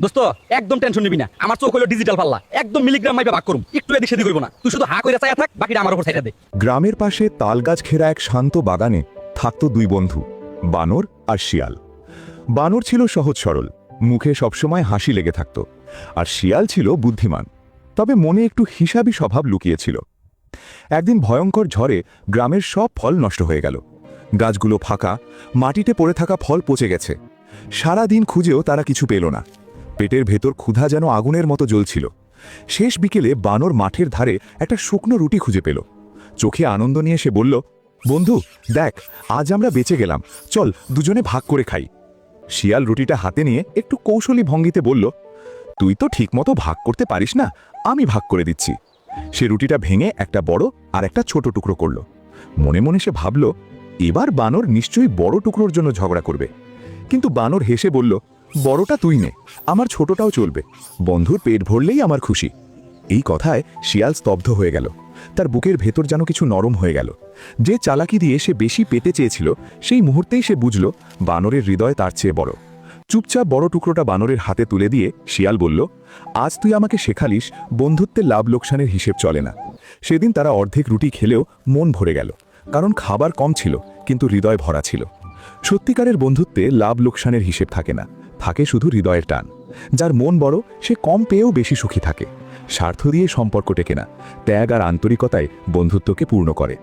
দোস্ত একদম টেনশন নিবি না, আমার চোখ হলো ডিজিটাল পাল্লা, একদম মিলিগ্রাম মাইপে ভাগ করুম, একটু এদিক সেদিক হইব না। তুই শুধু হা কইরা চাইয়া থাক, বাকিটা আমার উপর ছাইড়া দে। গ্রামের পাশে তালগাছ ঘেরা এক শান্ত বাগানে থাকত দুই বন্ধু, বানর আর শিয়াল। বানর ছিল সহজ সরল, মুখে সবসময় হাসি লেগে থাকত, আর শিয়াল ছিল বুদ্ধিমান, তবে মনে একটু হিসাবী স্বভাব লুকিয়েছিল। একদিন ভয়ঙ্কর ঝড়ে গ্রামের সব ফল নষ্ট হয়ে গেল। গাছগুলো ফাঁকা, মাটিতে পড়ে থাকা ফল পচে গেছে। সারা দিন খুঁজেও তারা কিছু পেল না। পেটের ভেতর ক্ষুধা যেন আগুনের মতো জ্বলছিল। শেষ বিকেলে বানর মাঠের ধারে একটা শুকনো রুটি খুঁজে পেল। চোখে আনন্দ নিয়ে সে বলল, বন্ধু দেখ, আজ আমরা বেঁচে গেলাম, চল দুজনে ভাগ করে খাই। শিয়াল রুটিটা হাতে নিয়ে একটু কৌশলী ভঙ্গিতে বলল, তুই তো ঠিকমতো ভাগ করতে পারিস না, আমি ভাগ করে দিচ্ছি। সে রুটিটা ভেঙে একটা বড় আর একটা ছোট টুকরো করল। মনে মনে সে ভাবল, এবার বানর নিশ্চয়ই বড় টুকরোর জন্য ঝগড়া করবে। কিন্তু বানর হেসে বলল, বড়টা তুই নে, আমার ছোটটাও চলবে, বন্ধুর পেট ভরলেই আমার খুশি। এই কথায় শিয়াল স্তব্ধ হয়ে গেল। তার বুকের ভেতর যেন কিছু নরম হয়ে গেল। যে চালাকি দিয়ে সে বেশি পেতে চেয়েছিল, সেই মুহূর্তেই সে বুঝল বানরের হৃদয় তার চেয়ে বড়। চুপচাপ বড় টুকরোটা বানরের হাতে তুলে দিয়ে শিয়াল বলল, আজ তুই আমাকে শেখালিস বন্ধুত্বের লাভ লোকসানের হিসেব চলে না। সেদিন তারা অর্ধেক রুটি খেলেও মন ভরে গেল, কারণ খাবার কম ছিল কিন্তু হৃদয় ভরা ছিল। সত্যিকারের বন্ধুত্বে লাভ লোকসানের হিসেব থাকে না, থাকে শুধু হৃদয়ের টান। যার মন বড় সে কম পেয়েও বেশি সুখী থাকে। স্বার্থ দিয়ে সম্পর্ক টেকে না, ত্যাগ আর আন্তরিকতায় বন্ধুত্বকে পূর্ণ করে।